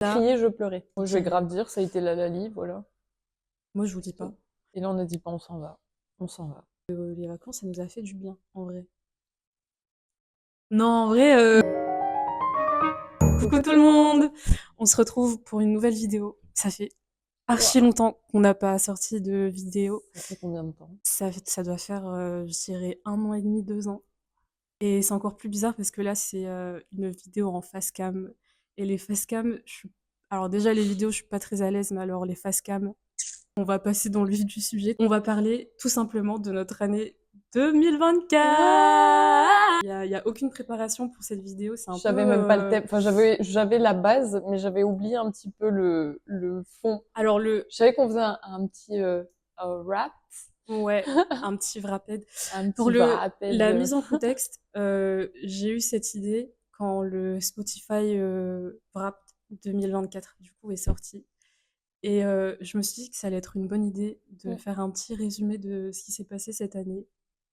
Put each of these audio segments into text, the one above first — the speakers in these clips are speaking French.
Là, Crier, je pleurais. Moi, je vais dirais- grave dire, ça a été la Lali, voilà. moi je vous dis pas. Et là, on a dit pas, on s'en va. On s'en va. Les vacances, ça nous a fait du bien, en vrai. Non, en vrai, coucou tout le monde! On se retrouve pour une nouvelle vidéo. Ça fait archi Waouh. longtemps qu'on n'a pas sorti de vidéo. Ça fait combien de temps? Ça doit faire, je dirais, 1 an et demi, 2 ans. Et c'est encore plus bizarre parce que là, c'est une vidéo en face cam. Et les face cam, alors déjà, les vidéos, je suis pas très à l'aise, mais alors les face cam, on va passer dans le vif du sujet. On va parler tout simplement de notre année 2024. Il y a aucune préparation pour cette vidéo, c'est un Je peu savais même pas le thème. Enfin, j'avais la base, mais j'avais oublié un petit peu le fond. alors Je savais qu'on faisait un petit un rap, ouais, un petit rappel. un Pour petit rappel. la mise en contexte, j'ai eu cette idée quand le Spotify Wrapped 2024 du coup est sorti. Et je me suis dit que ça allait être une bonne idée de faire un petit résumé de ce qui s'est passé cette année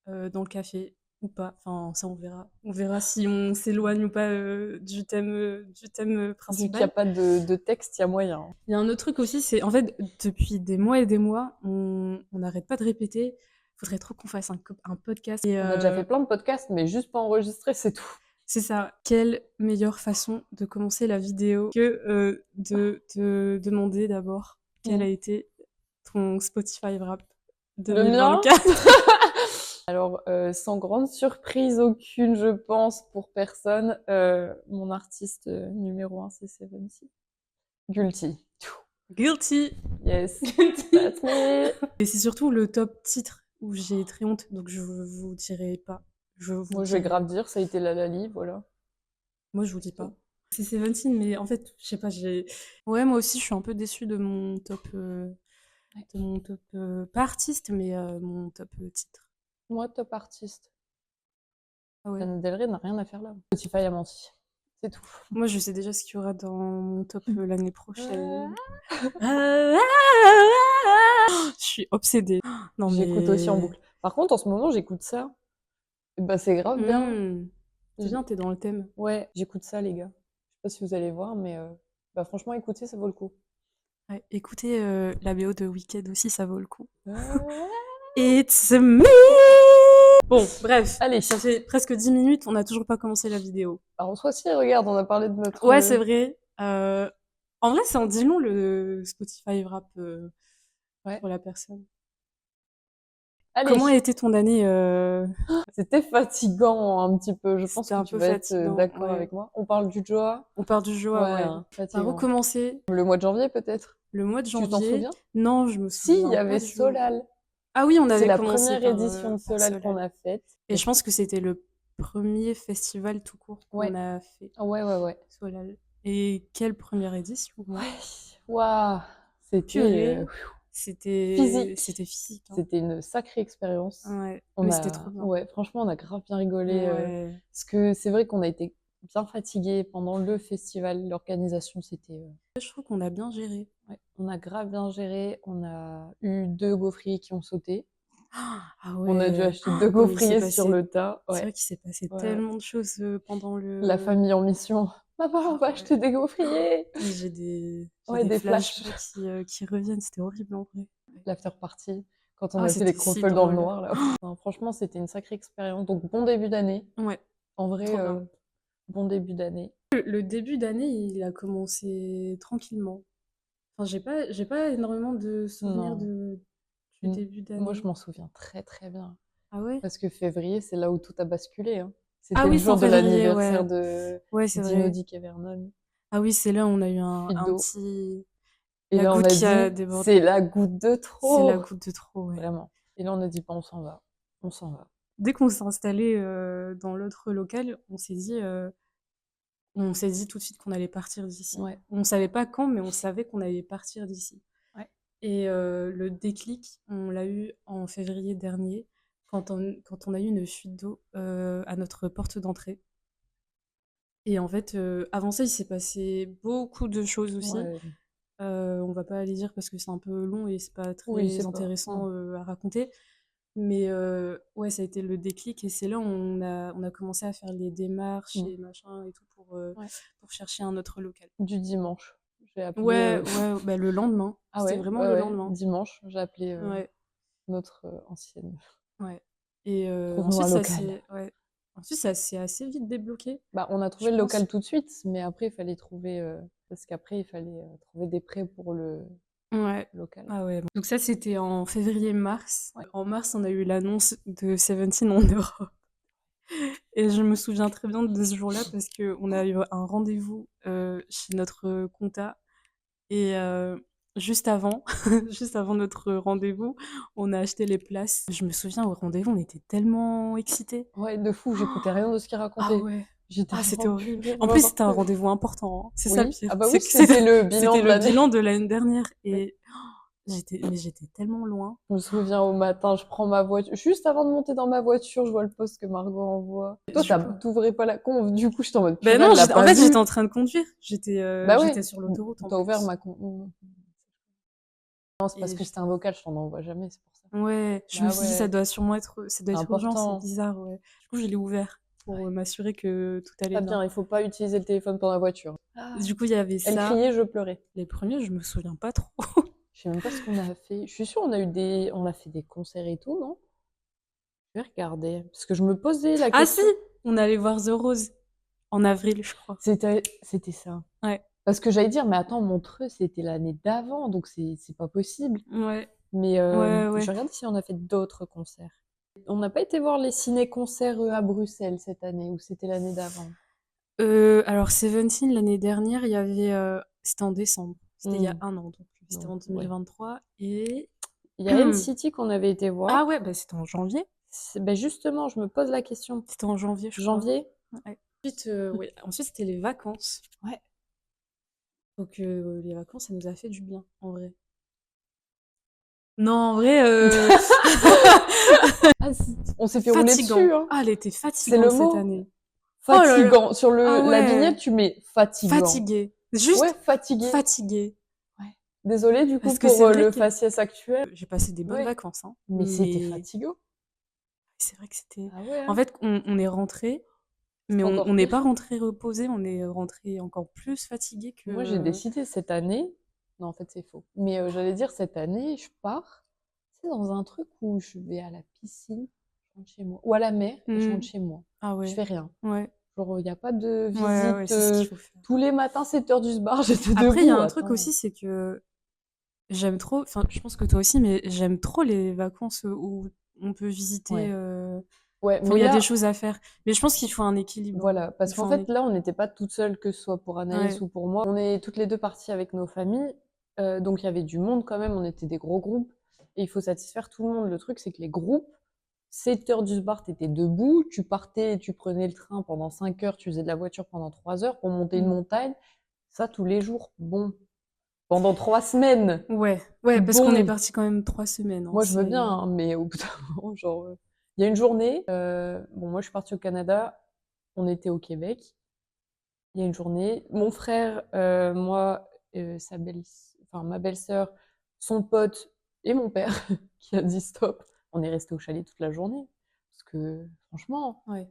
dans le café ou pas. Enfin, ça on verra. On verra si on s'éloigne ou pas du thème Vu qu'il n'y a principal. pas de texte, il y a moyen. Il y a un autre truc aussi, c'est en fait depuis des mois et des mois, on n'arrête pas de répéter. Faudrait trop qu'on fasse un podcast. Et On a déjà fait plein de podcasts, mais juste pas enregistré, c'est tout. c'est ça. Quelle meilleure façon de commencer la vidéo que de te demander d'abord quel a été ton Spotify Wrap Le mien? 2024. Alors, sans grande surprise aucune, je pense, pour personne, mon artiste numéro 1, c'est Seventeen. Guilty. Guilty. Yes, that's me. Et c'est surtout le top titre où j'ai très honte, donc je vous dirai pas. Moi, je vais grave dire, ça a été la Lali, voilà. Moi, je vous dis pas. C'est Seventeen, mais en fait, je sais pas, Ouais, moi aussi, je suis un peu déçue de mon top... pas artiste, mais mon top titre. Moi, top artiste. Ah ouais. Lana Del Rey n'a rien à faire là. Spotify a menti. C'est tout. Moi, je sais déjà ce qu'il y aura dans mon top l'année prochaine. Je suis obsédée. Non, J'écoute aussi en mais... boucle. Par contre, en ce moment, j'écoute ça. Et bah, c'est grave bien. C'est bien, t'es dans le thème. Ouais, j'écoute ça, les gars. Je sais pas si vous allez voir, mais bah, franchement, écoutez, ça vaut le coup. Ouais, écoutez la BO de Wicked aussi, ça vaut le coup. Ouais. It's me. Bon, bref, Allez. ça fait presque 10 minutes, on n'a toujours pas commencé la vidéo. Alors, en soi, si, regarde, on a parlé de notre... Ouais, c'est vrai. En vrai, c'est en 10 long le Spotify Wrap Ouais. pour la personne. Allez. Comment a été ton année C'était fatigant un petit peu. Je pense C'était que un tu peu vas être fatigant, d'accord ouais. avec moi. On parle du Joa. On part du Joa, Ouais, ouais. hein, On a fatigant. recommencé Le mois de janvier, peut-être. le mois de Tu t'en janvier. souviens? Non, je me Si, il y souviens avait pas du... Solal. Ah oui, on C'est avait la commencé première par, édition de par Solal qu'on Solal. a faite. Et je pense que c'était le premier festival tout court qu'on Ouais. a fait. Ouais. Solal. Et quelle première édition? Ouais. Waouh. C'était Purée. physique. C'était physique. Hein. C'était une sacrée expérience. Ouais. Mais c'était trop bien. Ouais, franchement, on a grave bien rigolé. Ouais. Parce que c'est vrai qu'on a été bien fatigués pendant le festival. L'organisation, c'était... Je trouve qu'on a bien géré. Ouais, on a grave bien géré. On a eu 2 gaufriers qui ont sauté. Ah On a dû ouais. acheter 2 Non, mais il s'est gaufriers sur passé... le tas. C'est Ouais. vrai qu'il s'est passé Ouais. tellement de choses pendant La le... famille en mission. Maman, on va Ah acheter ouais. des gaufriers. J'ai des Ouais, des flashs. flashbacks qui reviennent. C'était horrible en vrai. L'after party. Quand on Ah, a fait les c'était si crofels dans le drôle. noir, là. Non, franchement, c'était une sacrée expérience. Donc, bon début d'année. Ouais, En vrai, trop bien. bon début d'année. Le début d'année, il a commencé tranquillement. Enfin, j'ai pas énormément de souvenirs Non. du début Moi, je d'année. m'en souviens très très bien. Ah ouais? Parce que février, c'est là où tout a basculé. Hein. Ah C'était le oui, c'est en jour de février, l'anniversaire ouais. de Ouais, c'est vrai. Dinodic et Vernon. Ah oui, c'est là où on a eu Fuite un d'eau. petit... Et La là, on goutte a qui a dit, débordé. c'est la goutte de C'est la trop. goutte de trop, ouais. Vraiment. Et là, on a dit, pas, on s'en va. On s'en va. Dès qu'on s'est installé dans l'autre local, on s'est dit tout de suite qu'on allait partir d'ici. Ouais. On savait pas quand, mais on savait qu'on allait partir d'ici. Ouais. Et le déclic, on l'a eu en février dernier, quand on a eu une fuite d'eau à notre porte d'entrée. Et en fait, avant ça, il s'est passé beaucoup de choses aussi. Ouais. On va pas les dire parce que c'est un peu long et c'est pas Oui, très c'est pas. intéressant à raconter. Mais ouais, ça a été le déclic et c'est là où on a commencé à faire les démarches et machin et tout pour Ouais. chercher un autre local. Du dimanche. J'ai appelé. Ouais, bah, le lendemain. Ah C'était ouais, vraiment ouais, le ouais. lendemain. Dimanche, j'ai appelé Ouais, notre ancienne. ouais. Et Trouve-nous ensuite, un local. Ensuite, ça s'est assez vite débloqué, Bah, on a je trouvé le pense. local tout de suite, mais après, il fallait trouver. Parce qu'après, il fallait trouver des prêts pour le Ouais. local. Ah ouais. Donc ça, c'était en février-mars. Ouais. En mars, on a eu l'annonce de Seventeen en Europe. Et je me souviens très bien de ce jour-là parce qu'on a eu un rendez-vous chez notre compta. Et juste avant, juste avant notre rendez-vous, on a acheté les places. Je me souviens, au rendez-vous, on était tellement excités. Ouais, de fou, j'écoutais rien de ce qu'il Ah racontait. ouais. J'étais Ah, là, c'était oh horrible. purée, on En va plus, voir c'était un quoi. rendez-vous important, hein. C'est ça le Oui, pire. ah bah oui, C'est que c'était le bilan c'était de le l'année. bilan de l'année dernière. Oui. Et j'étais tellement loin. Je me souviens au matin, je prends ma voiture. Juste avant de monter dans ma voiture, je vois le post que Margot envoie. Toi, Du coup, t'ouvrais pas la conf. Du coup, j'étais en mode ben purée, non, elle l'a en pas fait, j'étais vu. en train de conduire. Bah J'étais ouais, sur l'autoroute en t'as ouvert plus. ma conf. Non, c'est parce Et que c'était un vocal, je t'en envoie jamais, c'est pour ça. ouais, je me Bah suis dit, ça ouais, doit sûrement ça doit c'est être urgent, c'est important. bizarre, ouais. Du coup, je l'ai ouvert pour Ouais. m'assurer que tout allait Pas bien. bien, il faut pas utiliser le téléphone pendant la voiture. Ah. Du coup, il y avait Elle ça. criait, je pleurais. Les premiers, je me souviens pas trop. Je sais même pas ce qu'on a fait. Je suis sûre, on a fait des concerts et tout, non? Je vais regarder. Parce que je me posais la Ah si, question. on allait voir The Rose en avril, je crois. C'était ça. Ouais, Parce que j'allais dire, mais attends, Montreux, c'était l'année d'avant, donc c'est pas possible. ouais, Mais ouais. je regarde si on a fait d'autres concerts. On n'a pas été voir les ciné-concerts à Bruxelles cette année, ou c'était l'année d'avant. Alors Seventeen, l'année dernière, il y avait... c'était en décembre. C'était il y a Hmm. un an, donc c'était Non, en ouais. 2023. Et... Il y a NCT qu'on avait été Ah voir. ouais, bah c'était en janvier. Ben justement, je me pose la question. C'était en janvier, je crois. Janvier? Ouais. Ensuite, c'était les vacances. Ouais. Donc les vacances, ça nous a fait du bien, en vrai. Non, en vrai, Ah, on s'est fait rouler fatigant. dessus, hein. Ah, elle était C'est le fatigante cette mot. année. Oh là là. Fatigant. Sur Ah la ouais. vignette, tu mets fatigant. Fatiguée. Ouais, Juste fatigué. fatiguée. Ouais. Désolée du coup Parce que pour c'est vrai le que faciès actuel. j'ai passé des bonnes Ouais. vacances, hein. Mais c'était Mais fatigant. c'est vrai que c'était... Ah ouais, En hein. fait, on est rentré, mais C'était encore on n'est pire. pas rentré reposé, on est rentré encore plus fatigué Moi, j'ai que... décidé cette année. Non, en fait, c'est faux. Mais j'allais dire cette année, je pars. C'est dans un truc où je vais à la piscine, je rentre chez moi. Ou à la mer et je rentre Hmm. chez moi. Ah Je ouais. fais rien. Ouais. Genre, il n'y a pas de Ouais, visite c'est ce qu'il faut faire. tous les matins, 7h du bar, j'étais Après, il y a debout. un truc Attends. aussi, c'est que j'aime trop, enfin, je pense que toi aussi, mais j'aime trop les vacances où on peut visiter, Ouais. Ouais, enfin, où mais il y a des là, choses à faire. Mais je pense qu'il faut un équilibre. voilà. Parce Il faut qu'en un fait, là, on n'était pas toutes seules, que ce soit pour Anaïs Ouais. ou pour moi. On est toutes les deux parties avec nos familles. Donc, il y avait du monde quand même. On était des gros groupes. Et il faut satisfaire tout le monde. Le truc, c'est que les groupes, 7h du bar, t'étais debout. Tu partais, tu prenais le train pendant 5 heures. Tu faisais de la voiture pendant 3 heures pour monter une Mm. montagne. Ça, tous les jours. Bon. Pendant 3 semaines. Ouais, parce qu'on est Bon. parti quand même 3 semaines, hein, Moi, je veux bien, c'est... hein, mais au bout d'un moment, genre, il y a une journée, bon, moi, je suis partie au Canada, on était au Québec. Il y a une journée, mon frère, moi, enfin, ma belle-sœur, son pote et mon père qui a dit stop. On est resté au chalet toute la journée. Parce que, franchement, Ouais.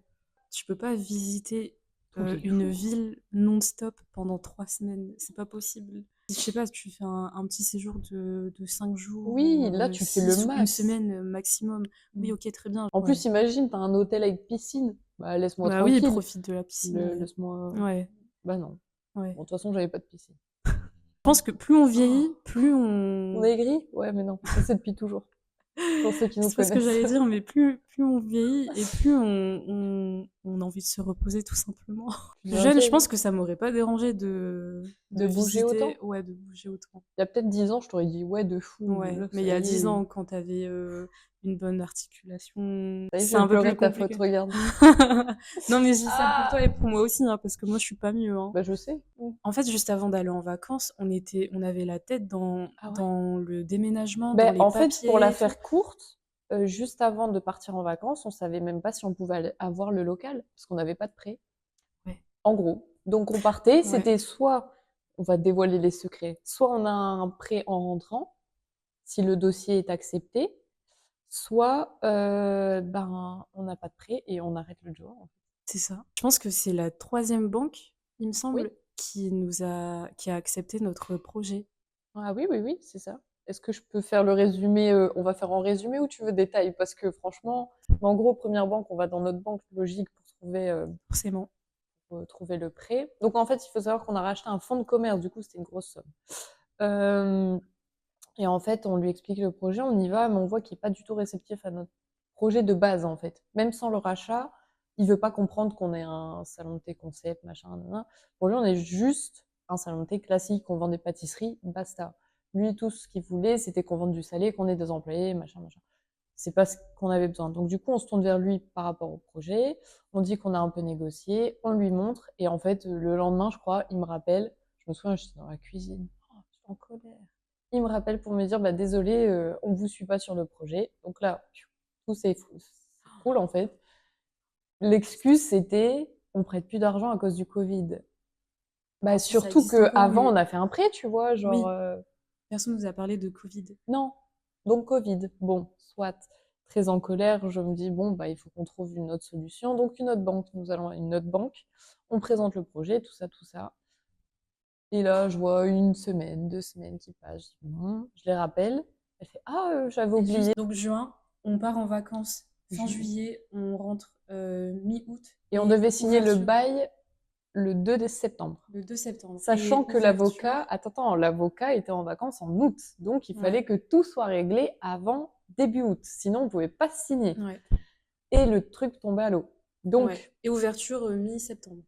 Tu peux pas visiter tous les une jours. ville non-stop pendant 3 semaines. C'est pas possible. Je sais pas, tu fais un petit séjour de 5 jours Oui, ou là, tu fais le 6 ou une max. semaine maximum. Oui, Mm. ok, très bien. En Ouais. plus, imagine, t'as un hôtel avec piscine. Bah, laisse-moi Bah oui, tranquille. profite de la piscine. Ouais. Laisse-moi. Ouais. Bah non. Ouais. Bon, de toute façon, j'avais pas de piscine. Je pense que plus on Oh, vieillit, plus on on... est aigri? Ouais, mais non, ça c'est depuis toujours, pour ceux qui nous C'est pas ce que connaissent. j'allais dire, mais plus on vieillit et plus on a envie de se reposer tout simplement. Tu Plus deviens jeune, je vieille, pense hein. que ça m'aurait pas dérangé de De bouger visiter, autant? ouais, de bouger autant. Il y a peut-être 10 ans, je t'aurais dit ouais, de fou. Ouais, Là, mais il y a 10 ans, quand t'avais une bonne articulation, ça y est, je c'est vais un peu pleurer plus de ta faute, compliqué. regarde. Non, mais je dis ça pour toi et Ah! pour moi aussi, hein, parce que moi, je suis pas mieux, hein. Bah, je sais. En fait, juste avant d'aller en vacances, on avait la tête Ah ouais? dans le déménagement, dans Ben, les en fait, pour papiers la et tout. faire courte, juste avant de partir en vacances, on savait même pas si on pouvait avoir le local, parce qu'on n'avait pas de prêt. Ouais, En gros. Donc on partait, ouais. c'était soit on va dévoiler les secrets, soit on a un prêt en rentrant, si le dossier est accepté, soit ben on n'a pas de prêt et on arrête le job. C'est ça. Je pense que c'est la troisième banque, il me Oui, semble, qui a accepté notre projet. Ah oui, oui, oui, c'est ça. Est-ce que je peux faire le résumé, on va faire en résumé ou tu veux détail? Parce que franchement, en gros, première banque, on va dans notre banque logique Forcément. pour trouver le prêt. Donc en fait, il faut savoir qu'on a racheté un fonds de commerce, du coup, c'était une grosse somme. Euh, et en fait, on lui explique le projet, on y va, mais on voit qu'il est pas du tout réceptif à notre projet de base, en fait. Même sans le rachat, il veut pas comprendre qu'on est un salon de thé concept, machin, nanana. Pour lui, on est juste un salon de thé classique, on vend des pâtisseries, basta. Lui, tout ce qu'il voulait, c'était qu'on vende du salé, qu'on ait des employés, machin, machin. C'est pas ce qu'on avait besoin. Donc du coup, on se tourne vers lui par rapport au projet. On dit qu'on a un peu négocié, on lui montre, et en fait, le lendemain, je crois, il me rappelle. Je me souviens, j'étais dans la cuisine. Oh, je suis en colère. Il me rappelle pour me dire, bah désolé, on vous suit pas sur le projet. Donc là, tout s'écroule en fait. L'excuse, c'était, on prête plus d'argent à cause du Covid. Bah Si ça surtout existe que encore, avant, mais on a fait un prêt, tu vois, genre. oui, personne nous a parlé de Covid. Non. Donc Covid. Bon, soit. Très en colère, je me dis bon bah il faut qu'on trouve une autre solution. Donc une autre banque, nous allons à une autre banque. On présente le projet, tout ça, tout ça. Et là, je vois une semaine, 2 semaines qui passent. Je dis, bon, je les rappelle. Elle fait ah j'avais Et oublié. juste, donc juin, on part en vacances. Fin Ju- juillet, on rentre mi-août Et on et devait signer le ouverture bail le 2 septembre. le 2 septembre. Sachant Et que l'avocat, ouverture, attends, l'avocat était en vacances en août. Donc il ouais, fallait que tout soit réglé avant début août. Sinon, on pouvait pas signer. ouais, Et le truc tombait à l'eau. ouais. Donc, Et ouverture mi-septembre.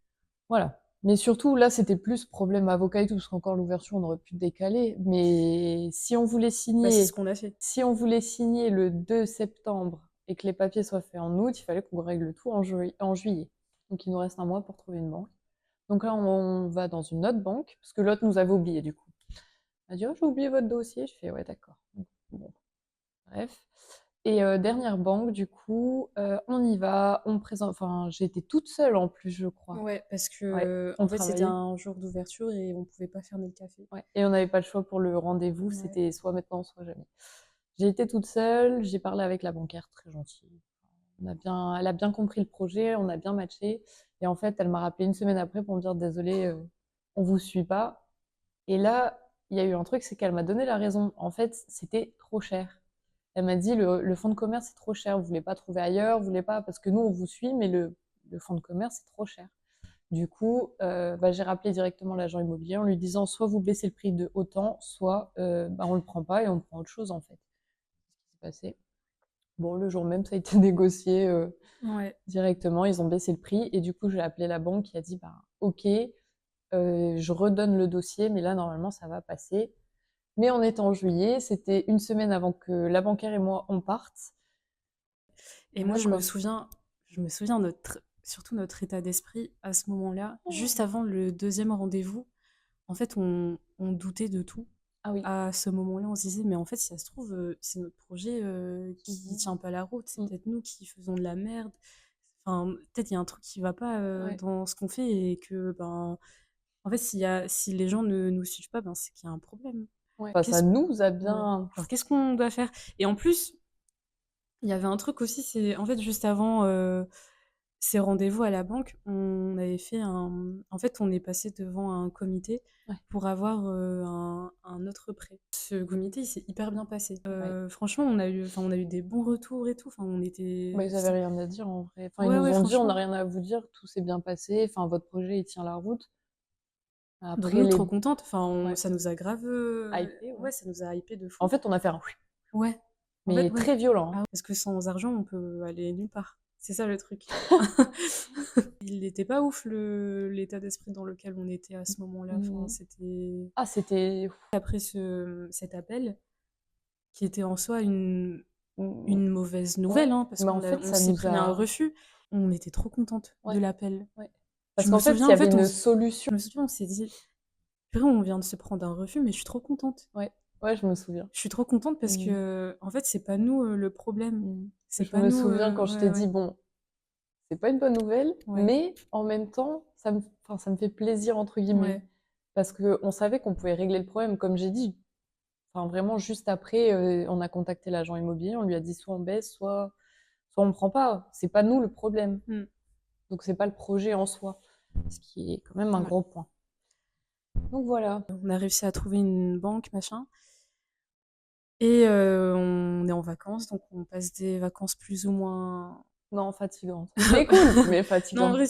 voilà. Mais surtout, là, c'était plus problème avocat et tout, parce qu'encore l'ouverture, on aurait pu décaler. Mais Bah, c'est ce qu'on a fait. si on voulait signer le 2 septembre et que les papiers soient faits en août, il fallait qu'on règle tout en juillet. Donc, il nous reste un mois pour trouver une banque. Donc là, on va dans une autre banque, parce que l'autre nous avait oublié, du coup. Elle m'a dit, oh, j'ai oublié votre dossier. Je fais, ouais, d'accord. Bon, bref. Et dernière banque, du coup, on y va, on présente. Enfin, j'ai été toute seule en plus, je crois. Ouais, parce Ouais, que on en fait, c'était travaillait. un jour d'ouverture et on pouvait pas fermer le café. Ouais. Et on n'avait pas le choix pour le rendez-vous, Ouais. c'était soit maintenant, soit jamais. J'ai été toute seule, j'ai parlé avec la banquière, très gentille. Elle a bien compris le projet, on a bien matché. Et en fait, elle m'a rappelé une semaine après pour me dire désolé, on vous suit pas. Et là, il y a eu un truc, c'est qu'elle m'a donné la raison. En fait, c'était trop cher. Elle m'a dit le fonds de commerce c'est trop cher, vous voulez pas trouver ailleurs, vous voulez pas parce que nous on vous suit, mais le fonds de commerce c'est trop cher. Du coup, bah, j'ai rappelé directement l'agent immobilier en lui disant soit vous baissez le prix de autant, soit bah, on le prend pas et on prend autre chose en fait. C'est ce qui s'est passé. Bon, le jour même, ça a été négocié Ouais. directement, ils ont baissé le prix et du coup j'ai appelé la banque qui a dit bah ok, je redonne le dossier, mais là normalement ça va passer. Mais on était en juillet, c'était une semaine avant que la banquière et moi on parte. Et moi, Voilà quoi. je me souviens surtout notre état d'esprit à ce moment-là, juste Oh. avant le deuxième rendez-vous. En fait, on doutait de tout. Ah oui. À ce moment-là, on se disait, mais en fait, si ça se trouve, c'est notre projet qui Mhm. tient pas la route. C'est Mm. peut-être nous qui faisons de la merde. Enfin, peut-être il y a un truc qui va pas Ouais. dans ce qu'on fait et que, ben, en fait, si les gens ne nous suivent pas, ben, c'est qu'il y a un problème. Ouais. Enfin, ça Qu'est-ce, nous a ouais. bien. Genre, qu'est-ce qu'on doit faire? Et en plus, il y avait un truc aussi, c'est en fait juste avant ces rendez-vous à la banque, on avait fait en fait, on est passé devant un comité Ouais. pour avoir un autre prêt. Ce comité, il s'est hyper bien passé. Ouais. Franchement, on a eu des bons retours et tout. Enfin, on Bah, était, ils avaient rien à dire en vrai. Enfin, ils ouais, nous ouais, ont dit on n'a franchement. rien à vous dire, tout s'est bien passé. Enfin, votre projet il tient la route. Donc Après nous, les. trop contente. Enfin, Ouais. ça nous a grave, Hypé, ouais. ouais, ça nous a hypé de En fou. fait, on a fait un. Ouais. En fait, Mais ouais. très violent. Ah, parce que sans argent, on peut aller nulle part. C'est ça le truc. Il n'était pas ouf l'état d'esprit dans lequel on était à ce moment-là. Enfin, Mhm. c'était Ah, c'était. après cet appel qui était en soi Mm. une mauvaise Ouais. nouvelle, hein, parce Mais en fait, on ça s'est nous pris un a. refus. On était trop contente de Ouais. l'appel. Ouais. Parce Je me qu'en fait, il souviens, y en avait fait, une solution. je me souviens, on s'est dit, purée, on vient de se prendre un refus, mais je suis trop contente. Ouais. Ouais, je me souviens. Je suis trop contente parce Mm. que, en fait, c'est pas nous le problème. Mm. C'est Je pas me nous. souviens quand je Ouais, t'ai dit ouais, bon, c'est pas une bonne nouvelle, ouais, mais en même temps, enfin, ça me fait plaisir, entre guillemets, ouais. parce qu'on savait qu'on pouvait régler le problème, comme j'ai dit. Enfin, vraiment, juste après, on a contacté l'agent immobilier, on lui a dit soit on baisse, soit on prend pas. C'est pas nous le problème. Mm, Donc, c'est pas le projet en soi, ce qui est quand même un ouais. gros point. Donc voilà. On a réussi à trouver une banque, machin. Et on est en vacances, donc on passe des vacances plus ou moins. Non, fatigante. Mais cool, mais Non, en fatigante. vrai,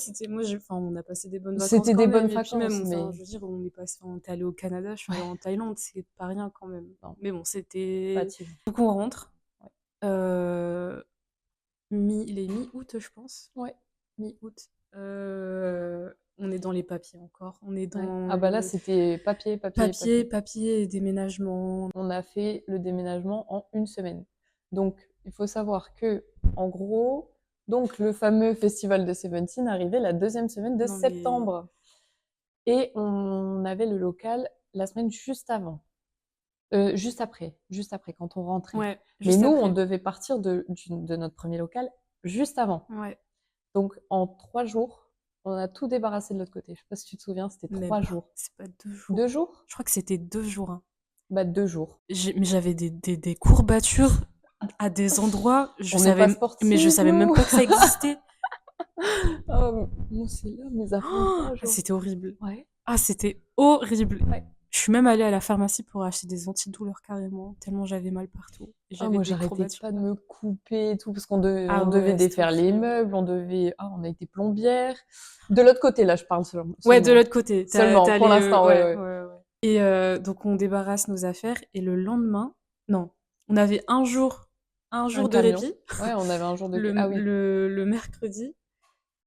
enfin, on a passé des bonnes vacances C'était quand des bonnes même. Et puis vacances, même, mais enfin, je veux dire, on était allé au Canada, je suis allée ouais, en Thaïlande, c'est pas rien quand même. non, Mais bon, c'était. fatigant. Donc on rentre, Ouais. euh, il est mi-août, je pense. Ouais, Mi-août. On est dans les papiers encore. On est ouais. dans Ah bah là, le c'était papier, papier, papier, papier. papier et déménagement. On a fait le déménagement en une semaine. Donc, il faut savoir que, en gros, donc le fameux festival de Seventeen arrivait la deuxième semaine de Non mais. septembre. Et on avait le local la semaine juste avant. Juste après, quand on rentrait. Ouais, Mais juste nous, on après. devait partir de notre premier local juste avant. Ouais. Donc, en 3 jours, on a tout débarrassé de l'autre côté. Je sais pas si tu te souviens, c'était Même trois pas. jours. C'est pas 2 jours. 2 jours? Je crois que c'était 2 jours, hein. Bah, 2 jours. Mais j'avais des courbatures à des endroits, On n'est pas mais je sportifs, savais même nous! pas que ça existait. Oh, moi, c'est là mes Oh, avantages. c'était horrible. Ouais. Ah, c'était horrible. Ouais. Je suis même allée à la pharmacie pour acheter des antidouleurs carrément, tellement j'avais mal partout. Et Ah, j'avais moi, des j'arrêtais courbatures pas de me partout. couper et tout, parce Ah on devait ouais, c'était défaire les horrible. meubles, on a été plombière. De l'autre côté, là, je parle Ouais, de seulement. l'autre côté. T'es Seulement, pour allée, l'instant, ouais, ouais, ouais. ouais, ouais. Et donc on débarrasse nos affaires et le lendemain, non, on avait un Un jour de camion. répit, Ouais, on avait un jour de... le, Ah oui, le mercredi,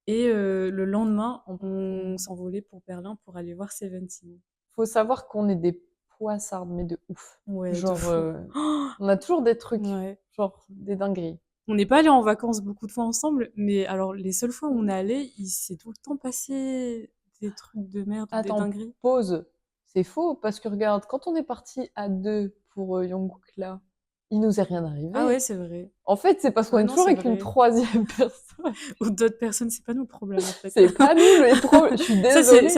et le lendemain, on partait. on s'envolait pour Berlin pour aller voir Seventeen. Faut savoir qu'on est des poissardes, mais de ouf. Ouais, de Genre, fou. Oh, on a toujours des trucs, ouais. genre des dingueries. On n'est pas allé en vacances beaucoup de fois ensemble, mais alors les seules fois où on Mhm. est allé, il s'est tout le temps passé des trucs de merde ou des Attends, dingueries. pause. C'est faux, parce que regarde, quand on est parti à deux pour Jungkook là, il nous est rien Ah ouais, arrivé. c'est vrai. En fait, c'est parce qu'on Ouais, est non, toujours c'est avec une vrai. troisième personne. Ou d'autres personnes, c'est pas nous le problème en fait. C'est pas nous les trop. Je suis Ça, désolée.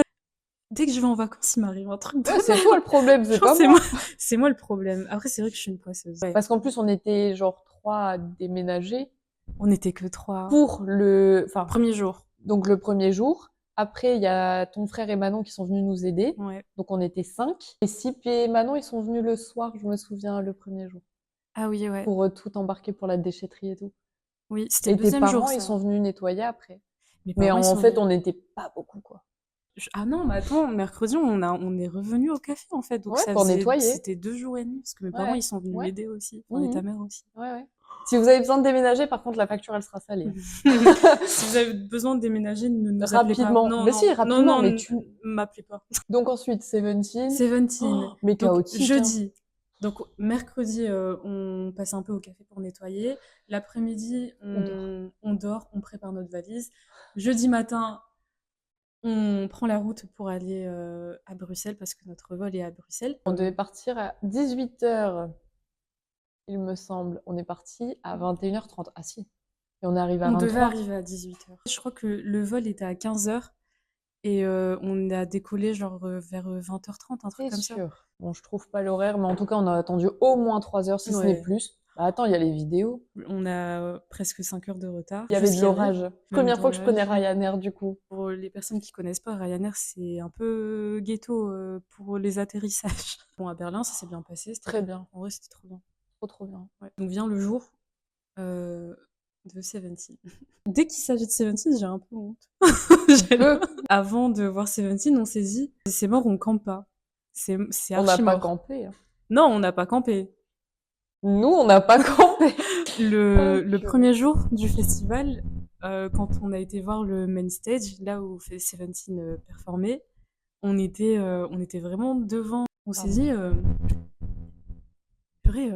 dès que je vais en vacances, il m'arrive un truc de Ouais, c'est toi merde. le problème, Je c'est pense pas que moi. c'est moi le problème. Après, c'est vrai que je suis une poisseuse. Ouais. Parce qu'en plus, on était genre trois à déménager On n'était que 3. pour le. Enfin, Premier jour. donc le premier jour. Après, il y a ton frère et Manon qui sont venus nous aider. Ouais. Donc on était 5. Et Sip et Manon, ils sont venus le soir, je me souviens, le premier jour. Ah oui, ouais. Pour tout embarquer pour la déchetterie et tout. Oui, c'était le Et tes deuxième jour, parents, ils ça. sont venus nettoyer après. Mes Mais parents, ils en sont fait, venus. on n'était pas beaucoup, quoi. Ah non, mais attends, mercredi, on est revenu au café en fait. Donc Ouais, pour nettoyer. c'était 2 jours et demi. Parce que mes parents, Ouais, ils sont venus ouais. m'aider aussi. Enfin, et Mhm. ta mère aussi. Ouais, ouais. Si vous avez besoin de déménager, par contre, la facture, elle sera salée, hein. Si vous avez besoin de déménager, ne nous appelez pas. Rapidement. Non, Mais si, non, non, rapidement, non, mais tu... m'appelez pas. Donc ensuite, Seventeen. Seventeen. Oh, mais Donc chaotique, hein. jeudi. Donc mercredi, on passe un peu au café pour nettoyer. L'après-midi, On dort. on dort, on prépare notre valise. Jeudi matin, on prend la route pour aller à Bruxelles parce que notre vol est à Bruxelles. On devait partir à 18h, il me semble. On est parti à 21h30. Ah si. Et on est arrivé à On devait 23. arriver à 18h. Je crois que le vol était à 15h et on a décollé genre vers 20h30, un truc C'est comme ça. sûr. Bon, je trouve pas l'horaire, mais en tout cas, on a attendu au moins 3 heures, si ce n'est Ouais. plus. Bah attends, il y a les vidéos. On a presque 5 heures de retard. Il y avait de Jusqu'y arrive, l'orage. même Première dans fois que je prenais l'orage. Ryanair, du coup. Pour les personnes qui connaissent pas, Ryanair, c'est un peu ghetto pour les atterrissages. Bon, à Berlin, ça s'est bien passé, c'était Très cool. bien. En vrai, c'était trop bien. Trop, trop bien. Ouais. Donc vient le jour euh, de Seventeen. Dès qu'il s'agit de Seventeen, j'ai un peu honte. Peu. Avant de voir Seventeen, on s'est dit, c'est mort, on campe pas. C'est On n'a archi pas mort. campé, hein. Non, on n'a pas campé. Nous, on n'a pas campé. Oh, Le purée. premier jour du festival, quand on a été voir le main stage, là où Seventeen performait, on était vraiment devant. On s'est Pardon. dit, purée,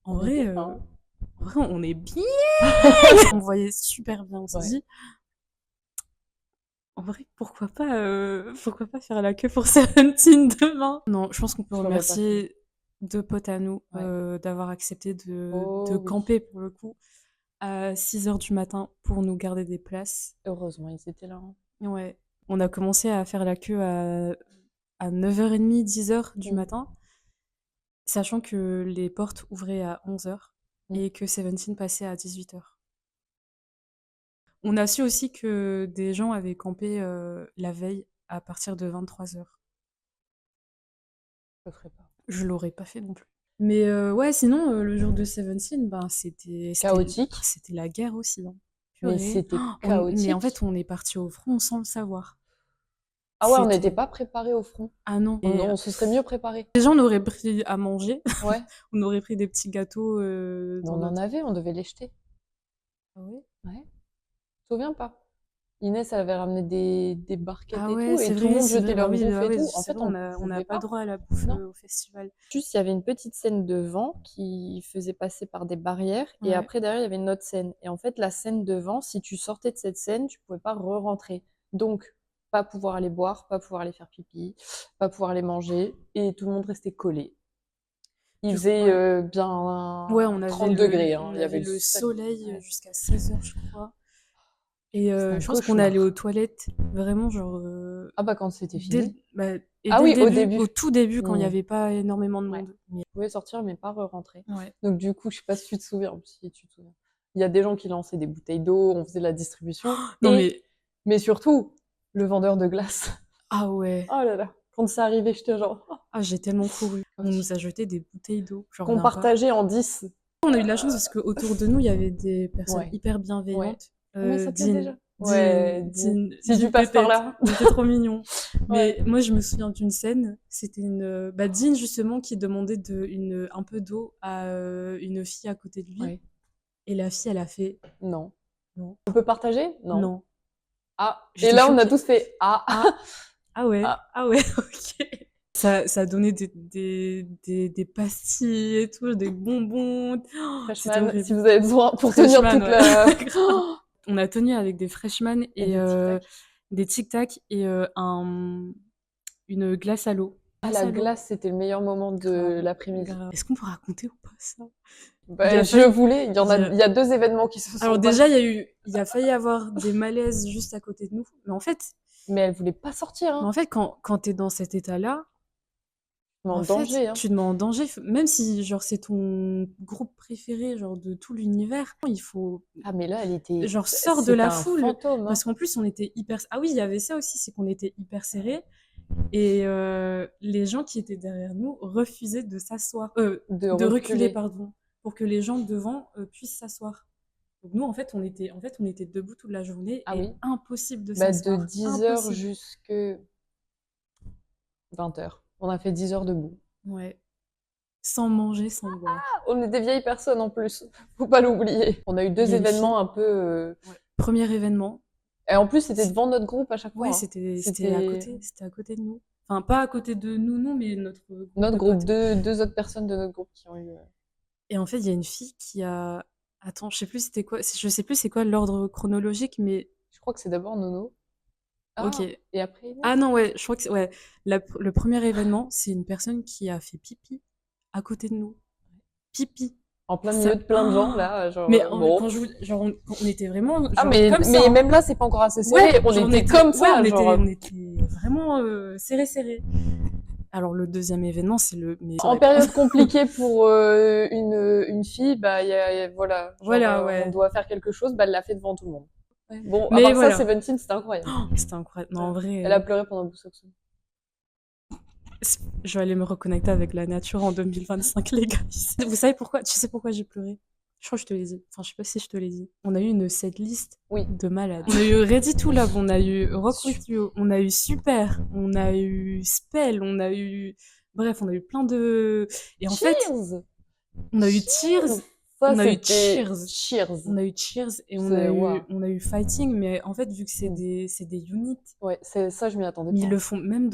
On était un. en vrai, on est bien. On voyait super bien. On s'est Ouais. dit, en vrai, pourquoi pas faire la queue pour Seventeen demain? Non, je pense qu'on peut Je l'aurais pas fait. remercier deux potes à nous Ouais. d'avoir accepté de Oh oui. camper pour le coup à 6h du matin pour nous garder des places. Heureusement, ils étaient là, hein. Ouais. On a commencé à faire la queue à 9h30, 10h du Mm. matin, sachant que les portes ouvraient à 11h Mm. et que Seventeen passait à 18h. On a su aussi que des gens avaient campé la veille à partir de 23h. Je le ferai pas. Je l'aurais pas fait non plus. Mais ouais, sinon, le jour de Seventeen, ben, Chaotique, c'était la guerre aussi, hein. mais Purée. c'était Mais en chaotique. fait, on est parti au front sans le savoir. Ah ouais, on n'était C'était pas préparés au front. Ah non. On se serait mieux préparés. Déjà, on aurait pris à manger. Ouais. On aurait pris des petits gâteaux Mais dans on en notre... avait, on devait les jeter. Ah ouais? Ouais. Tu te souviens pas? Inès, elle avait ramené des barquettes Ah et ouais, tout, et c'est tout le vrai, monde c'est vrai. jetait Bah leur oui, bouffe bah et oui, tout. En c'est fait, vrai, on on n'a pouvait pas pas. droit à la bouffe Non. au festival. Juste, il y avait une petite scène de vent qui faisait passer par des barrières, et Ouais. après, derrière, il y avait une autre scène. Et en fait, la scène de vent, si tu sortais de cette scène, tu pouvais pas re-rentrer. Donc, pas pouvoir aller boire, pas pouvoir aller faire pipi, pas pouvoir aller manger, et tout le monde restait collé. Il Du coup, faisait ouais. bien Ouais, on avait 30 degrés, hein. on Il y avait avait le le soleil ouais. jusqu'à 16h, je crois. Et C'était un je pense qu'on est allé aux cauchemar. toilettes vraiment genre Ah bah quand c'était fini. et Ah dès le oui, au début, au début. tout début, quand il n'y Hmm. avait pas énormément de Ouais. monde. Mais On pouvait sortir mais pas re-rentrer. ouais. Donc du coup, je sais pas si tu te souviens, si tu te souviens. Il y a des gens qui lançaient des bouteilles d'eau, on faisait la distribution. Non mais Mais surtout, le vendeur de glace. ah ouais. Oh là là, quand ça arrivait, j'étais genre, oh, Ah, j'ai tellement couru. On nous a jeté des bouteilles d'eau, j'en qu'on reviens pas. partageait en 10. On a eu de la chance parce qu'autour de nous, il y avait des personnes Ouais, hyper ouais. bienveillantes. Comment il s'appelait Dean, déjà? Ouais, si tu Dean passes par Pépette. là. Il était trop mignon. Ouais. Mais moi, je me souviens d'une scène. C'était Dean, justement, qui demandait un peu d'eau à une fille à côté de lui. Ouais. Et la fille, elle a fait Non. non. On peut partager? Non. Non. Ah. Et J'étais là, on a choquée. tous fait ah. Ah, ah ouais, Ah. ah ouais, ok. Ça donnait des pastilles et tout, des bonbons. Oh, c'était Freshman, si horrible. vous avez besoin pour tenir Freshman, toute ouais. la. Grave. On a tenu avec des Freshman Et et des Tic Tac. des Tic Tac et une glace à l'eau. Ah, Glace la à l'eau. glace, c'était le meilleur moment de Grave, l'après-midi. grave. Est-ce qu'on peut raconter ou pas ça? Il Bah, a je failli. voulais, il y a 2 événements qui se Alors sont déjà, passés. il a failli avoir des malaises juste à côté de nous. Mais elle voulait pas sortir, Mais hein. en fait, quand t'es dans cet état-là, Mais en en fait, danger, hein. tu te mets en danger. Même si, genre, c'est ton groupe préféré, genre, de tout l'univers, il faut, Ah, mais là, elle était. genre, sors de C'était la un foule. fantôme, hein. Parce qu'en plus, on était hyper. Ah oui, il y avait ça aussi, c'est qu'on était hyper serrés. Et les gens qui étaient derrière nous refusaient de s'asseoir. De De reculer, reculer. pardon. Pour que les gens devant puissent s'asseoir. Donc nous, en fait, on était debout toute la journée Ah et oui. impossible de Bah, de s'asseoir. 10h Impossible. jusque 20h. On a fait 10 heures debout. Ouais. Sans manger, sans boire. On est des vieilles personnes en plus. Faut pas l'oublier. On a eu 2 Il y a une événements fille. un peu. Ouais. Premier événement. Et en plus, c'était devant notre groupe à chaque fois, Ouais, hein. c'était à côté de nous. Enfin, pas à côté de nous, non, mais notre groupe Notre de groupe, potes. deux autres personnes de notre groupe qui ont eu. Et en fait, il y a une fille qui a. Attends, je sais plus c'était quoi. Je sais plus c'est quoi l'ordre chronologique, mais Je crois que c'est d'abord Nono. ok. Ah, et après Inès. Ah non, ouais, je crois que ouais. Le premier événement, c'est une personne qui a fait pipi à côté de nous. Pipi. En plein Ça- milieu de plein de gens, Oh là, genre, Mais bon. genre, on était vraiment Ah, genre, comme ça. mais Hein. même là, c'est pas encore assez serré. Ouais, On genre, était comme ça, ouais, genre. on était vraiment serré, serré. Alors le deuxième événement, c'est le. Mais En période compliquée pour une fille, bah, voilà, genre, voilà, on ouais. doit faire quelque chose, bah, elle l'a fait devant tout le monde. Ouais. Bon, à Mais part ça, voilà. Seventeen, c'était incroyable. Oh, c'était incroyable. Non, en vrai. Elle a pleuré pendant Boussoxo. Je vais aller me reconnecter avec la nature en 2025, les gars. Vous savez pourquoi? Tu sais pourquoi j'ai pleuré? Je crois que je te l'ai dit. Enfin, je sais pas si je te l'ai dit. On a eu une setlist Oui. de malades. On a eu Ready to Love, on a eu Rock With You, on a eu Super, on a eu Spell, on a eu... Bref, on a eu plein de... Et en fait, Cheers! on a eu Tears, Ça, on a eu c'était Cheers. Cheers. On a eu Cheers et Waouh. on a eu Fighting, mais en fait, vu que c'est Mm. des units, Ouais, ça, je m'y attendais mais pas. ils le font, même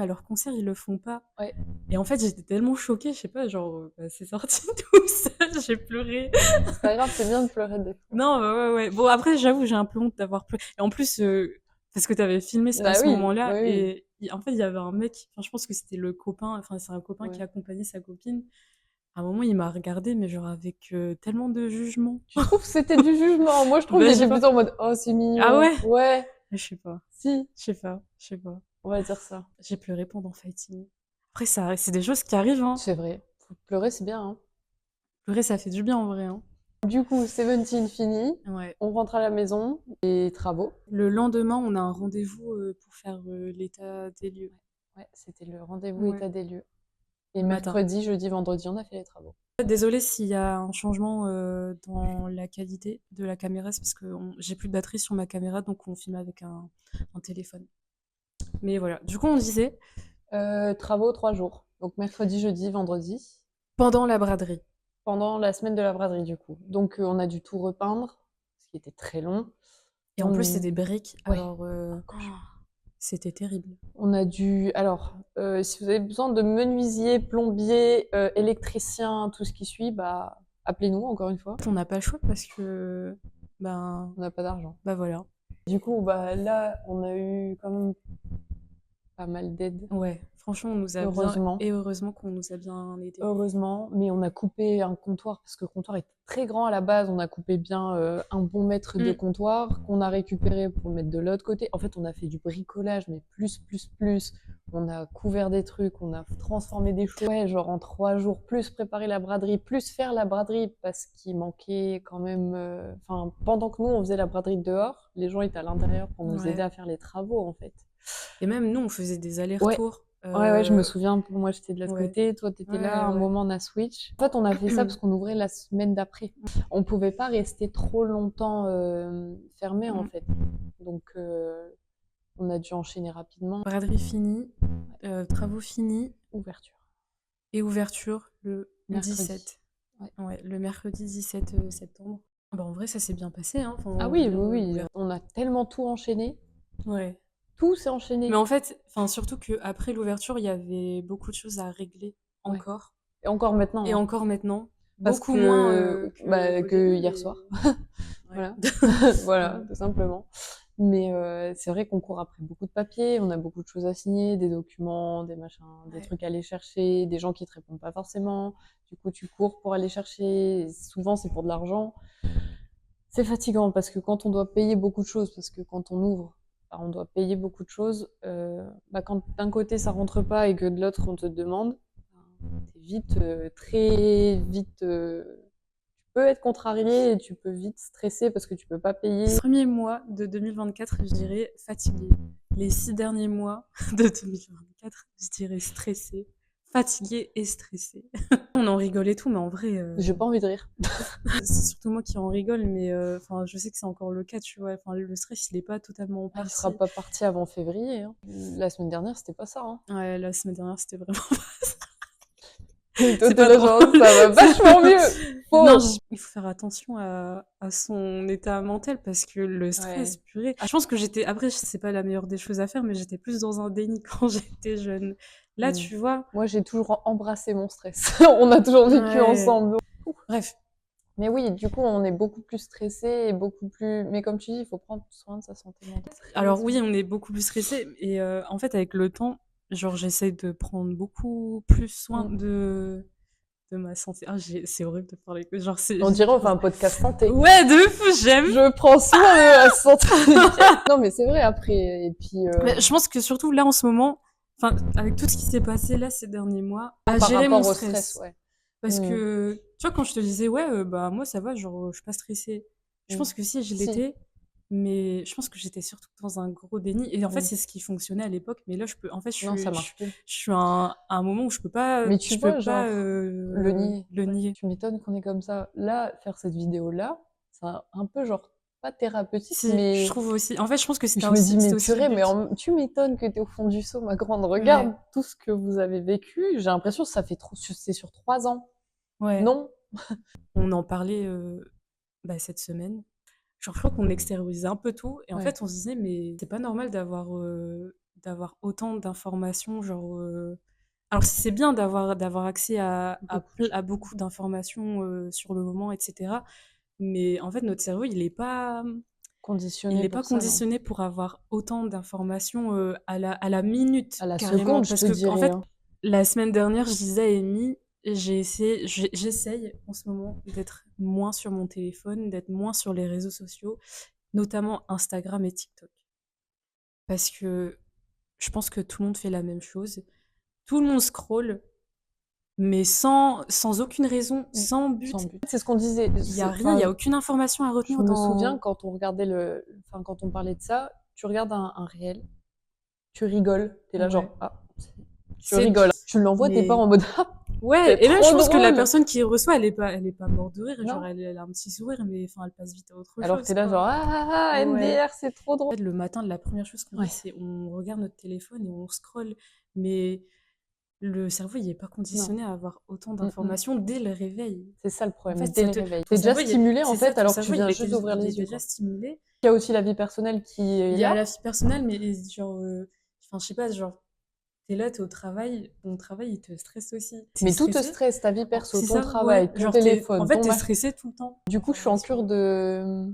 à leur concert, ils le font pas. Ouais. Et en fait, j'étais tellement choquée, je sais pas, genre, c'est sorti tout seul, j'ai pleuré. C'est pas grave, c'est bien de pleurer des fois. Non, ouais. Bon, après, j'avoue, j'ai un peu honte d'avoir pleuré. Et en plus, parce que t'avais filmé à Bah ce oui, moment-là, oui, oui. et en fait, il y avait un mec, enfin, je pense que c'était le copain, enfin, c'est un copain qui Ouais. accompagnait sa copine. À un moment, il m'a regardé, mais genre avec tellement de jugement. Tu trouves que c'était du jugement? Moi, je trouve Bah, qu'il je sais était pas. plutôt en mode, oh, c'est mignon. Ah ouais? Ouais, Je sais pas. si, Je sais pas. on va dire ça. J'ai pleuré pendant Fighting. Après, c'est des choses qui arrivent, hein. C'est vrai. Pleurer, c'est bien, hein. Pleurer, ça fait du bien en vrai, hein. Du coup, Seventeen fini. Ouais. On rentre à la maison. Et travaux. Le lendemain, on a un rendez-vous pour faire l'état des lieux. Ouais, c'était le rendez-vous Ouais. état des lieux. Et matin. mercredi, jeudi, vendredi, on a fait les travaux. Désolée s'il y a un changement dans la qualité de la caméra, c'est parce que j'ai plus de batterie sur ma caméra, donc on filme avec un téléphone. Mais voilà, du coup on disait Travaux 3 jours. Donc mercredi, jeudi, vendredi. pendant la braderie. Pendant la semaine de la braderie, du coup. Donc on a dû tout repeindre, ce qui était très long. Et en plus c'est des briques, Ouais. alors c'était terrible. On a dû... Alors, si vous avez besoin de menuisier, plombier, électricien, tout ce qui suit, bah appelez-nous encore une fois. On n'a pas le choix parce que On n'a pas d'argent. voilà. Du coup, bah là, on a eu quand même pas mal d'aide. Ouais, franchement on nous a Heureusement. bien, et heureusement qu'on nous a bien aidés. Heureusement, mais on a coupé un comptoir parce que le comptoir était très grand à la base. On a coupé bien un bon mètre de comptoir qu'on a récupéré pour le mettre de l'autre côté. En fait, on a fait du bricolage, mais plus. On a couvert des trucs, on a transformé des choses. Ouais, genre en 3 jours, plus préparer la braderie, plus faire la braderie parce qu'il manquait quand même. Enfin, pendant que nous on faisait la braderie dehors, les gens étaient à l'intérieur pour nous aider à faire les travaux en fait. Et même nous on faisait des allers-retours. Ouais, je me souviens, moi j'étais de l'autre ouais. côté, toi t'étais Ouais, là, un ouais. moment on a switch. En fait, on a fait ça parce qu'on ouvrait la semaine d'après. On pouvait pas rester trop longtemps fermé en fait. Donc on a dû enchaîner rapidement. Braderie finie, travaux finis, Ouverture. et ouverture le Mercredi. 17. Ouais, le mercredi 17 septembre. Bah, en vrai, ça s'est bien passé. Hein. Enfin, Ah oui, bien, oui. On a tellement tout enchaîné. Ouais. Tout s'est enchaîné. Mais en fait, surtout qu'après l'ouverture, il y avait beaucoup de choses à régler encore. Et encore maintenant. Et hein. encore maintenant. Parce Beaucoup que, moins que hier soir. Voilà. Voilà, tout simplement. Mais c'est vrai qu'on court après beaucoup de papiers, on a beaucoup de choses à signer, des documents, des machins, des trucs à aller chercher, des gens qui te répondent pas forcément. Du coup, tu cours pour aller chercher. Et souvent, c'est pour de l'argent. C'est fatigant parce que quand on doit payer beaucoup de choses, parce que quand on ouvre, bah, on doit payer beaucoup de choses. Quand d'un côté ça rentre pas et que de l'autre on te demande, t'es vite, très vite. Tu peux être contrarié et tu peux vite stresser parce que tu peux pas payer. Premier mois de 2024, je dirais fatigué. Les 6 derniers mois de 2024, je dirais stressé. Fatigué et stressé. On en rigole et tout, mais en vrai. J'ai pas envie de rire. C'est surtout moi qui en rigole, mais je sais que c'est encore le cas, tu vois. Le stress, il est pas totalement Il parti. sera pas parti avant février. Hein. La semaine dernière, c'était pas ça. Hein. Ouais, la semaine dernière, c'était vraiment pas ça. C'est pas genre, ça va vachement mieux. Non, il faut faire attention à son état mental parce que le stress, purée. Je pense que après, c'est pas la meilleure des choses à faire, mais j'étais plus dans un déni quand j'étais jeune. Là, tu vois. Moi, j'ai toujours embrassé mon stress. On a toujours vécu ensemble. Bref. Mais oui, du coup, on est beaucoup plus stressé et beaucoup plus. Mais comme tu dis, il faut prendre soin de sa santé mentale. Alors oui, on est beaucoup plus stressé et en fait, avec le temps, genre j'essaie de prendre beaucoup plus soin de ma santé. Ah, c'est horrible de parler. Genre, on dirait on fait un podcast santé. Ouais, de fou, j'aime. Je prends soin de la santé. Non, mais c'est vrai après. Et puis. Mais je pense que surtout là en ce moment, avec tout ce qui s'est passé là ces derniers mois, à par gérer rapport mon au stress. ouais. Parce que tu vois, quand je te disais ouais, bah moi ça va, genre je suis pas stressée. Je pense que si je l'étais. Mais je pense que j'étais surtout dans un gros déni. Et en fait, c'est ce qui fonctionnait à l'époque. Mais là, Non, ça marche plus. Je suis à un moment où je peux pas. Mais tu vois, genre, le nier. Tu m'étonnes qu'on est comme ça. Là, faire cette vidéo-là, c'est un peu genre pas thérapeutique, mais. Je trouve aussi. En fait, je pense que c'était Je me dis, mais purée, mais tu m'étonnes que t'es au fond du seau, ma grande. Regarde tout ce que vous avez vécu. J'ai l'impression que ça fait c'est sur 3 ans. Ouais. Non. On en parlait cette semaine. Genre, je crois qu'on extériorisait un peu tout. Et en fait, on se disait, mais c'est pas normal d'avoir autant d'informations. Genre, alors, c'est bien d'avoir accès à beaucoup d'informations sur le moment, etc. Mais en fait, notre cerveau, il n'est pas conditionné pour avoir autant d'informations à la minute. À la carrément. seconde, Parce je te que, dirais. en fait, la semaine dernière, je disais à Amy, j'essaye en ce moment d'être moins sur mon téléphone, d'être moins sur les réseaux sociaux, notamment Instagram et TikTok. Parce que je pense que tout le monde fait la même chose. Tout le monde scrolle, mais sans aucune raison, sans but. C'est ce qu'on disait. Il n'y a rien, il n'y a aucune information à retenir. Je me souviens quand on regardait quand on parlait de ça, tu regardes un réel, tu rigoles, t'es là genre, tu rigoles. Tu l'envoies, t'es pas Mais en mode ouais, c'est et même je trop pense que la drôle. personne qui reçoit, elle est pas morte de rire, genre Non. elle a un petit sourire, mais enfin elle passe vite à autre Alors que chose, t'es là quoi. genre ah Ouais. MDR, c'est trop En drôle. fait, le matin, la première chose qu'on fait, Ouais. c'est on regarde notre téléphone et on scrolle. Mais le cerveau, il est pas Non. conditionné à avoir autant Mm, mm. d'informations dès le réveil. C'est ça le En problème, fait, dès ça le te, réveil. ton T'es déjà cerveau, stimulé en c'est ça, fait ton alors que tu cerveau, viens juste d'ouvrir il est les yeux déjà quoi. stimulé. Il y a aussi la vie personnelle qui est Il y a là. la vie personnelle, mais genre, enfin, je sais pas, genre, t'es là, t'es au travail, ton travail, il te stresse aussi. T'es Mais tout te stressé. stresse, ta vie perso, C'est ton ça, ouais. travail, ton Genre, en téléphone, fait, ton t'es machin. stressé tout le temps. Du coup, je suis en cure de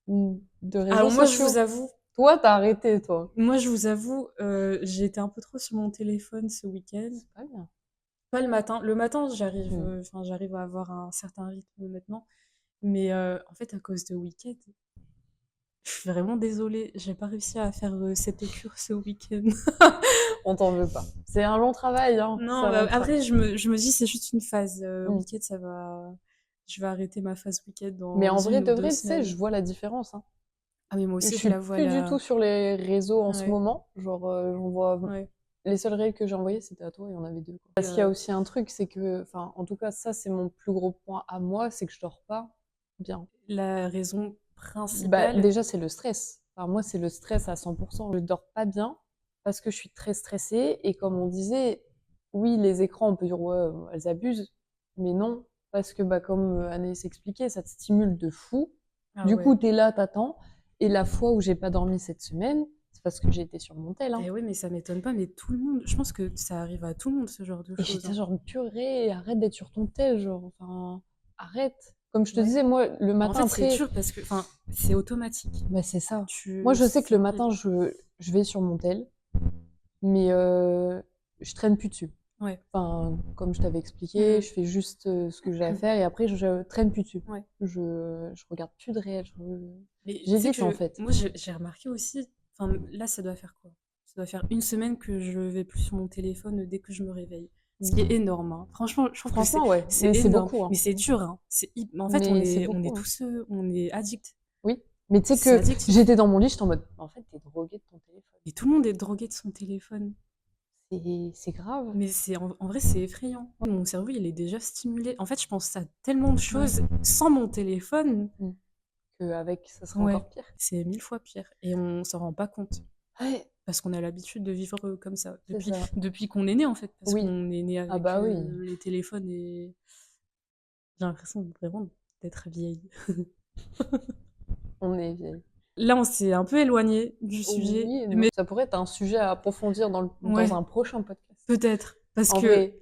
réseaux Alors, sociaux. Toi, t'as arrêté, toi. moi, je vous avoue, j'ai été un peu trop sur mon téléphone ce week-end. C'est pas bien. Pas le matin. Le matin, j'arrive, Mm. enfin, j'arrive à avoir un certain rythme maintenant. Mais en fait, à cause de week-end, je suis vraiment désolée. J'ai pas réussi à faire cette cure ce week-end. On t'en veut pas. C'est un long travail, hein. C'est Non, un bah, long travail. après, je me dis, c'est juste une phase. Mm. Week-end, ça va. Je vais arrêter ma phase week-end Mais dans en vrai une de ou deux vrai, tu sais, je semaines. vois la différence, hein. Ah, mais moi Je aussi, je suis la vois plus du tout là. sur les réseaux en ce Ouais, moment. Genre, j'en vois. ouais. Les seuls réels que j'ai envoyés, c'était à toi, il y en avait deux, quoi. Et, Parce qu'il y a aussi un truc, c'est que, enfin, en tout cas, ça, c'est mon plus gros point à moi, c'est que je dors pas bien. la raison Bah, principale. déjà, c'est le stress. Enfin, moi, c'est le stress à 100%. Je dors pas bien parce que je suis très stressée. Et comme on disait, oui, les écrans, on peut dire, ouais, elles abusent. Mais non, parce que, bah, comme Anaïs expliquait, ça te stimule de fou. Ah Du coup, ouais. t'es là, t'attends. Et la fois où j'ai pas dormi cette semaine, c'est parce que j'ai été sur mon tel, hein. Et oui, mais ça m'étonne pas. Mais tout le monde, je pense que ça arrive à tout le monde, ce genre de Et choses, j'étais hein. genre, purée, arrête d'être sur ton tel, genre, enfin, arrête. Comme je te Ouais. disais, moi, le En matin fait, c'est après, dur parce que, enfin, c'est automatique. bah, c'est ça. Moi, Tu, je sais que c'est le matin, horrible. je vais sur mon tel, mais je traîne plus dessus. Ouais. Enfin, comme je t'avais expliqué, Mhm. je fais juste ce que j'ai à faire et après, je traîne plus dessus. Ouais. Je regarde plus de réel. Mais tu sais J'évite, en que fait. moi, j'ai remarqué aussi, enfin, là, ça doit faire quoi? Ça doit faire une semaine que je vais plus sur mon téléphone dès que je me réveille. Ce qui est énorme, hein. Franchement, je trouve que Franchement, ouais. c'est Mais c'est énorme. beaucoup, Mais hein. c'est dur, hein. En fait, Mais c'est on est beaucoup, hein. tous, on est addicts. Oui. Mais tu sais C'est que addictif. j'étais dans mon lit, j'étais en mode, en fait, t'es drogué de ton téléphone. Et tout le monde est drogué de son téléphone. C'est grave. Mais en vrai, c'est effrayant. Mon cerveau, il est déjà stimulé. En fait, je pense à tellement de choses sans mon téléphone. Qu'avec, ça serait Ouais, encore pire. c'est 1000 fois pire. Et on s'en rend pas compte. Ouais, Parce qu'on a l'habitude de vivre comme ça. c'est ça. Depuis qu'on est né, en fait. Parce Oui. qu'on est né Ah avec bah oui. les téléphones et j'ai l'impression vraiment d'être vieille. On est vieille. Là, on s'est un peu éloigné du sujet. Oui et non. Mais Ça pourrait être un sujet à approfondir dans ouais, un prochain podcast. peut-être. Parce En que vrai,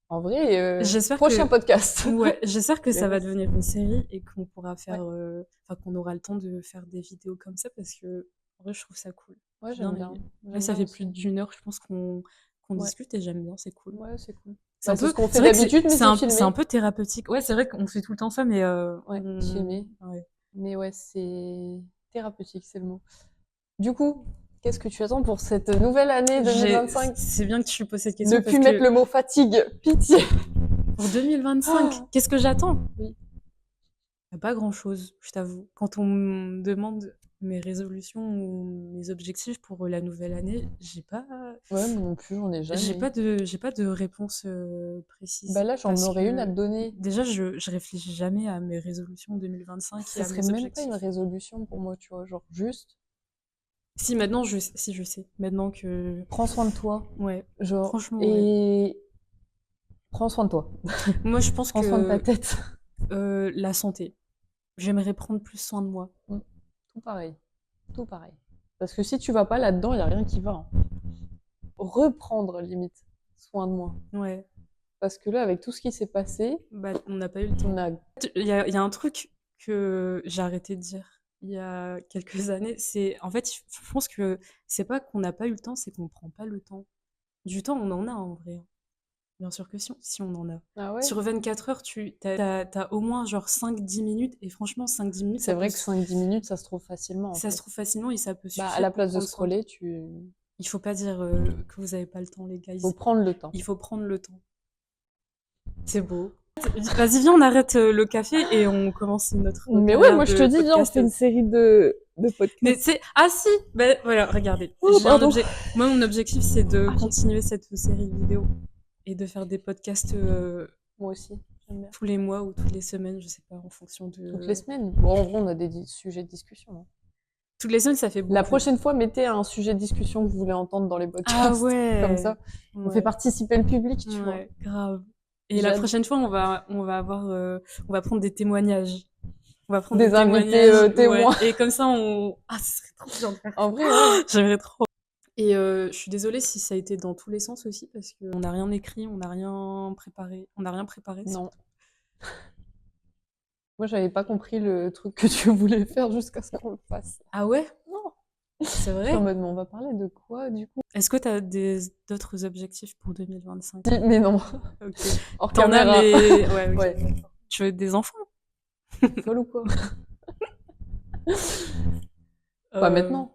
en vrai, j'espère prochain que podcast. ouais, j'espère que Mais ça va vas-y. devenir une série et qu'on pourra faire, Ouais. enfin qu'on aura le temps de faire des vidéos comme ça parce que en vrai je trouve ça cool. Ouais, J'ai j'aime bien bien. aimé. Là J'aime ça bien fait plus aussi. d'1 heure je pense qu'on Ouais. discute et j'aime bien, c'est cool. Ouais, c'est cool. C'est Bah, un c'est ce peu, qu'on c'est fait vrai que d'habitude, mais c'est c'est un filmé. peu thérapeutique. Ouais, c'est vrai qu'on fait tout le temps ça, mais Ouais, filmé. ouais. Mais ouais, c'est thérapeutique, c'est le mot. Du coup, qu'est-ce que tu attends pour cette nouvelle année 2025? C'est bien que tu poses cette Ne question parce plus mettre que le mot fatigue, pitié. pour 2025, Ah. qu'est-ce que j'attends? Oui. Y a pas grand-chose, je t'avoue. Quand on me demande mes résolutions ou mes objectifs pour la nouvelle année, Ouais, moi non plus, j'en ai jamais. j'ai pas de réponse précise. Bah là, j'en Parce aurais une à que te donner. déjà, je réfléchis jamais à mes résolutions 2025 et Ce à serait mes même pas une objectifs. résolution pour moi, tu vois, genre juste Si maintenant, si je sais. Maintenant que, prends soin de toi, ouais, genre, franchement, ouais. et prends soin de toi. Moi, je pense Prends soin de ta que tête. la santé. J'aimerais prendre plus soin de moi. Tout pareil. Tout pareil. Parce que si tu vas pas là-dedans, il y a rien qui va, hein. Reprendre, limite, soin de moi. Ouais. Parce que là, avec tout ce qui s'est passé, Bah, on n'a pas eu le temps. on a... Il y a un truc que j'ai arrêté de dire il y a quelques années, c'est en fait, je pense que c'est pas qu'on n'a pas eu le temps, c'est qu'on prend pas le temps. Du temps, on en a en vrai, hein. Bien sûr que si on en a. Ah ouais? Sur 24 heures, t'as au moins genre 5-10 minutes, et franchement, 5-10 minutes, C'est vrai que 5-10 minutes, ça se trouve facilement, en ça se fait. trouve facilement et ça peut Bah, à suffire la pour place de prendre soin. scroller, tu... Il faut pas dire que vous avez pas le temps, les gars. Faut prendre le temps. Il faut prendre le temps. C'est beau. Vas-y, viens, on arrête le café et on commence notre Mais ouais, carrière moi je te de dis, viens, on fait une podcasteuse. série de Mais podcasts. c'est... Ah si, ben voilà, regardez. Oh, pardon. Moi, mon objectif, c'est de Ah, continuer cette série vidéo. et de faire des podcasts Moi aussi, j'aime bien. tous les mois ou toutes les semaines, je sais pas, en fonction Toutes de... les semaines. Bon, en vrai, on a des sujets de discussion, hein. Toutes les semaines, ça fait La beaucoup. prochaine fois, mettez un sujet de discussion que vous voulez entendre dans les Ah podcasts. Comme ouais, ça, on fait ouais, participer le public, tu vois. ouais, grave. Et J'ai la hâte. prochaine fois, on va avoir, on va prendre des témoignages. On va prendre Des des invités témoignages, ouais. témoins. Et comme ça, ah, ce serait trop bien de faire En ça. vrai, ouais. J'aimerais trop. Et je suis désolée si ça a été dans tous les sens aussi, parce qu'on n'a rien écrit, on n'a rien préparé. On n'a rien préparé. Non. Moi, j'avais pas compris le truc que tu voulais faire jusqu'à ce qu'on le fasse. Ah ouais? Non. C'est Je suis en vrai? mode, mais on va parler de quoi, du coup? Est-ce que tu as d'autres objectifs pour 2025? Mais non. Ok. Hors T'en as, caméra. mais... Ouais, ok. Ouais. Tu veux des enfants? Folle ou quoi? Pas Euh, maintenant.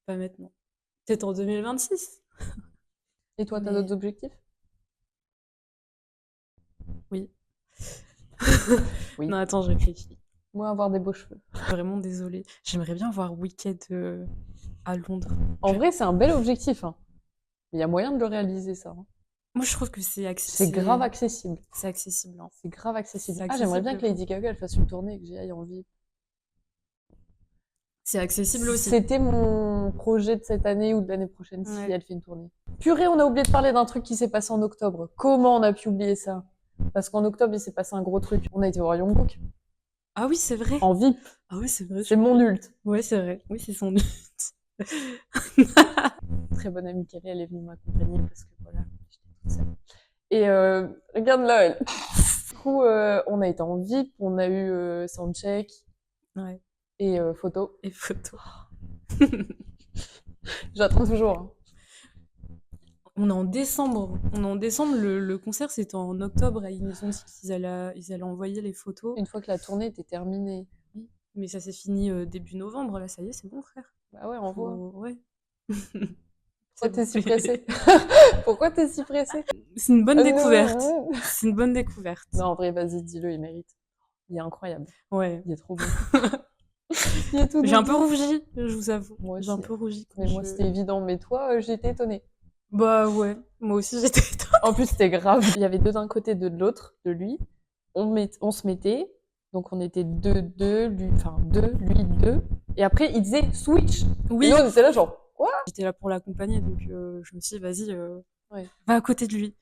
Pas maintenant. Peut-être en 2026. Et toi, t'as Mais- d'autres objectifs? Oui. Oui. Non, attends, je réfléchis. Moi, avoir des beaux cheveux. Vraiment désolée. J'aimerais bien voir Wicked à Londres. En vrai, c'est un bel objectif, hein. Il y a moyen de le réaliser, ça, hein. Moi, je trouve que c'est C'est grave accessible. C'est accessible. Hein. C'est grave accessible. C'est Ah, j'aimerais bien accessible. que Lady Gaga elle fasse une tournée et que j'y aille en vie. C'est accessible aussi. C'était mon projet de cette année ou de l'année prochaine si Ouais. elle fait une tournée. Purée, on a oublié de parler d'un truc qui s'est passé en octobre. Comment on a pu oublier ça? Parce qu'en octobre, il s'est passé un gros truc. On a été voir Jungkook Ah oui, c'est vrai. en VIP. Ah oui, c'est vrai. C'est mon ult. Ouais, c'est vrai. Oui, c'est son Très bonne amie Kelly, elle est venue m'accompagner parce que voilà, j'étais toute seule. Et regarde là, elle. Du coup, on a été en VIP, on a eu soundcheck Ouais. et photo. Et photo. J'attends toujours, hein. On est en décembre. Le concert, c'était en octobre. Et ils nous ont dit ils allaient envoyer les photos. Une fois que la tournée était terminée. Oui. Mais ça s'est fini début novembre. Là, ça y est, c'est bon, frère. Bah ouais, on voit. Ouais. Pourquoi t'es si pressée? Pourquoi t'es si pressée? C'est une bonne découverte. Non, C'est une bonne découverte. en vrai, vas-y, dis-le, il mérite. Il est incroyable. Ouais. Il est trop beau. Il est tout J'ai un peu doux. rougi, je vous avoue. Moi J'ai un aussi. peu rougi. Mais moi, c'était évident. Mais toi, j'étais étonnée. Bah ouais, moi aussi j'étais étonnée. En plus, c'était grave. Il y avait deux d'un côté, deux de l'autre, de lui. On se mettait. Donc, on était deux, lui, enfin, deux, lui, deux. Et après, il disait switch. Oui, Et nous, on était là, genre, quoi? j'étais là pour l'accompagner, donc je me suis dit, vas-y, Ouais. va à côté de lui.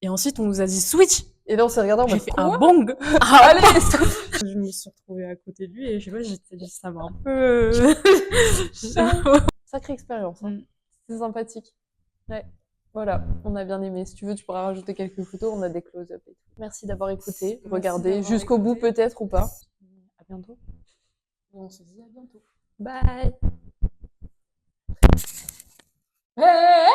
Et ensuite, on nous a dit switch. Et là, on s'est regardé en J'ai mode, fait quoi? un bang. Allez! Je me suis retrouvée à côté de lui et je sais pas, j'étais dit, ça m'a un peu... Sacrée expérience, hein. Mm. C'est sympathique. Ouais. Voilà, on a bien aimé. Si tu veux, tu pourras rajouter quelques photos. On a des close-up et tout. Merci d'avoir écouté, regardé d'avoir jusqu'au bout écouté. peut-être ou pas. À bientôt. Et on se dit à bientôt. Bye. Hey